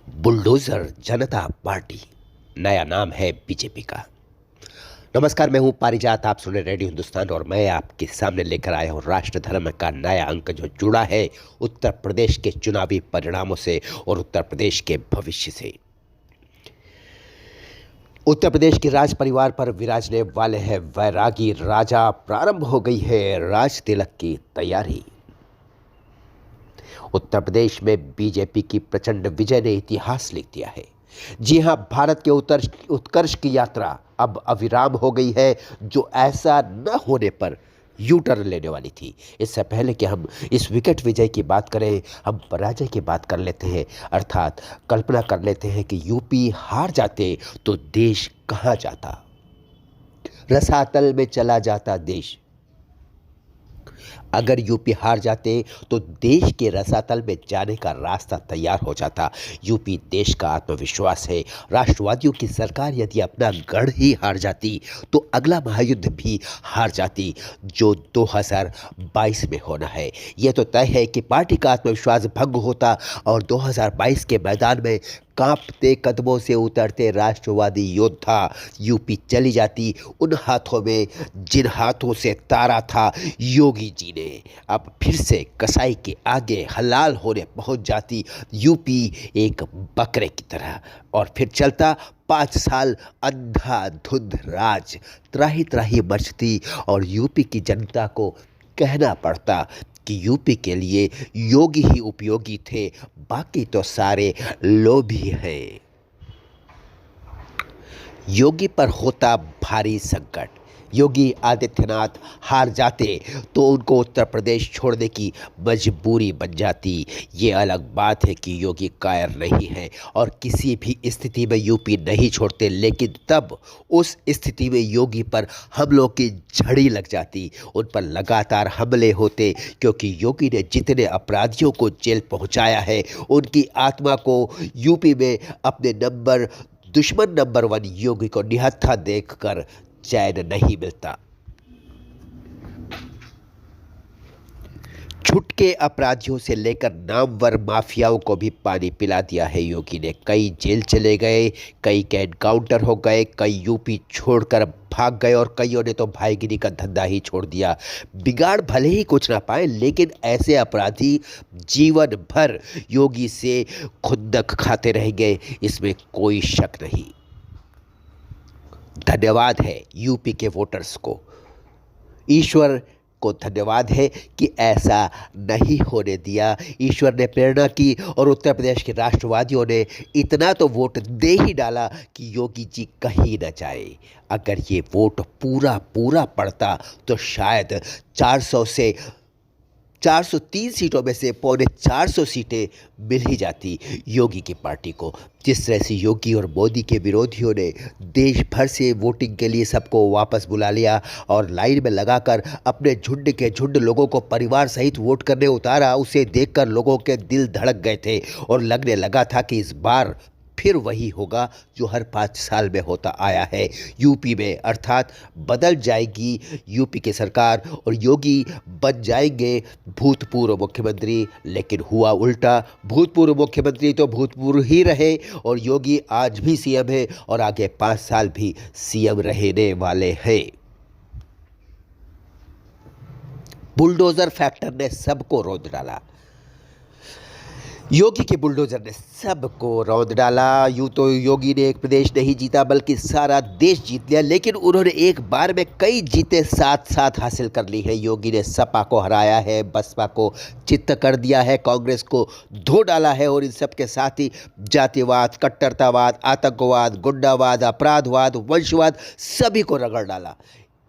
Bulldozer जनता party नया नाम है बीजेपी का। नमस्कार, मैं हूं पारिजात। आप सुन रहे रेडियो हिंदुस्तान और मैं आपके सामने लेकर आया हूं राष्ट्र धर्म का नया अंक जो जुड़ा है उत्तर प्रदेश के चुनावी परिणामों से और उत्तर प्रदेश के भविष्य से। उत्तर प्रदेश के राज परिवार पर विराजने वाले हैं वैरागी राजा। प्रारंभ हो गई है राज तिलक की तैयारी। उत्तर प्रदेश में बीजेपी की प्रचंड विजय ने इतिहास लिख दिया है। जी हां, भारत के उत्कर्ष की यात्रा अब अविराम हो गई है, जो ऐसा न होने पर यू टर्न लेने वाली थी। इससे पहले कि हम इस विकेट विजय की बात करें, हम पराजय की बात कर लेते हैं। अर्थात कल्पना कर लेते हैं कि यूपी हार जाते तो देश कहां जाता, रसातल में चला जाता देश। अगर यूपी हार जाते तो देश के रसातल में जाने का रास्ता तैयार हो जाता। यूपी देश का आत्मविश्वास है। राष्ट्रवादियों की सरकार यदि अपना गढ़ ही हार जाती तो अगला महायुद्ध भी हार जाती, जो 2022 में होना है। यह तो तय है कि पार्टी का आत्मविश्वास भंग होता और 2022 के मैदान में कांपते कदमों से उतरते राष्ट्रवादी योद्धा यूपी चली जाती उन हाथों में जिन हाथों से तारा था योगी जी ने। अब फिर से कसाई के आगे हलाल होने पहुंच जाती यूपी एक बकरे की तरह, और फिर चलता 5 साल अंधाधुंध राज। त्राही त्राही मचती और यूपी की जनता को कहना पड़ता कि यूपी के लिए योगी ही उपयोगी थे, बाकी तो सारे लोभी हैं। योगी पर होता भारी संकट। योगी आदित्यनाथ हार जाते तो उनको उत्तर प्रदेश छोड़ने की मजबूरी बन जाती। ये अलग बात है कि योगी कायर नहीं है और किसी भी स्थिति में यूपी नहीं छोड़ते, लेकिन तब उस स्थिति में योगी पर हमलों की झड़ी लग जाती। उन पर लगातार हमले होते, क्योंकि योगी ने जितने अपराधियों को जेल पहुंचाया है उनकी आत्मा को यूपी में अपने दुश्मन नंबर 1 योगी को निहत्था देखकर चैन नहीं मिलता। छुटके अपराधियों से लेकर नामवर माफियाओं को भी पानी पिला दिया है योगी ने। कई जेल चले गए, कई के एनकाउंटर हो गए, कई यूपी छोड़कर भाग गए और कईयों ने तो भाईगिरी का धंधा ही छोड़ दिया। बिगाड़ भले ही कुछ ना पाए, लेकिन ऐसे अपराधी जीवन भर योगी से खुंदक खाते रहेंगे, इसमें कोई शक नहीं। धन्यवाद है यूपी के वोटर्स को, ईश्वर को धन्यवाद है कि ऐसा नहीं होने दिया। ईश्वर ने प्रेरणा की और उत्तर प्रदेश के राष्ट्रवादियों ने इतना तो वोट दे ही डाला कि योगी जी कहीं न जाए। अगर ये वोट पूरा पड़ता तो शायद 403 सीटों में से पौने 400 सीटें मिल ही जाती योगी की पार्टी को। जिस तरह से योगी और मोदी के विरोधियों ने देश भर से वोटिंग के लिए सबको वापस बुला लिया और लाइन में लगाकर अपने झुंड के झुंड लोगों को परिवार सहित वोट करने उतारा, उसे देखकर लोगों के दिल धड़क गए थे और लगने लगा था कि इस बार फिर वही होगा जो हर 5 साल में होता आया है यूपी में। अर्थात बदल जाएगी यूपी की सरकार और योगी बन जाएंगे भूतपूर्व मुख्यमंत्री। लेकिन हुआ उल्टा, भूतपूर्व मुख्यमंत्री तो भूतपूर्व ही रहे और योगी आज भी सीएम है और आगे 5 साल भी सीएम रहने वाले हैं। बुलडोजर फैक्टर ने सबको रौंद डाला। योगी के बुलडोजर ने सबको रौंद डाला। यूं तो योगी ने एक प्रदेश नहीं जीता बल्कि सारा देश जीत लिया, लेकिन उन्होंने एक बार में कई जीतें साथ साथ हासिल कर ली है। योगी ने सपा को हराया है, बसपा को चित्त कर दिया है, कांग्रेस को धो डाला है और इन सब के साथ ही जातिवाद, कट्टरतावाद, आतंकवाद, गुंडावाद, अपराधवाद, वंशवाद सभी को रगड़ डाला।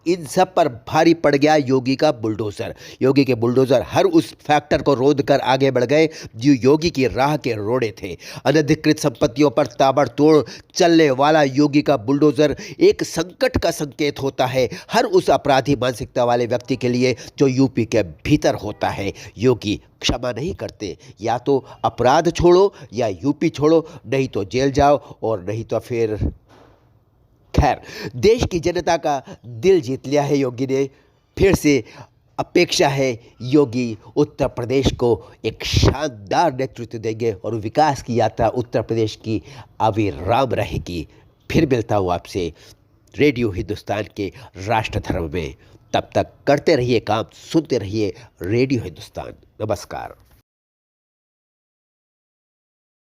इन सब पर भारी पड़ गया योगी का बुलडोजर। योगी के बुलडोजर हर उस फैक्टर को रोध कर आगे बढ़ गए जो योगी की राह के रोड़े थे। अनधिकृत संपत्तियों पर ताबड़तोड़ चलने वाला योगी का बुलडोजर एक संकट का संकेत होता है हर उस अपराधी मानसिकता वाले व्यक्ति के लिए जो यूपी के भीतर होता है। योगी क्षमा नहीं करते, या तो अपराध छोड़ो या यूपी छोड़ो, नहीं तो जेल जाओ और नहीं तो फिर खैर। देश की जनता का दिल जीत लिया है योगी ने। फिर से अपेक्षा है योगी उत्तर प्रदेश को एक शानदार नेतृत्व देंगे और विकास की यात्रा उत्तर प्रदेश की अविराम रहेगी। फिर मिलता हूँ आपसे रेडियो हिंदुस्तान के राष्ट्र धर्म में। तब तक करते रहिए काम, सुनते रहिए रेडियो हिंदुस्तान। नमस्कार।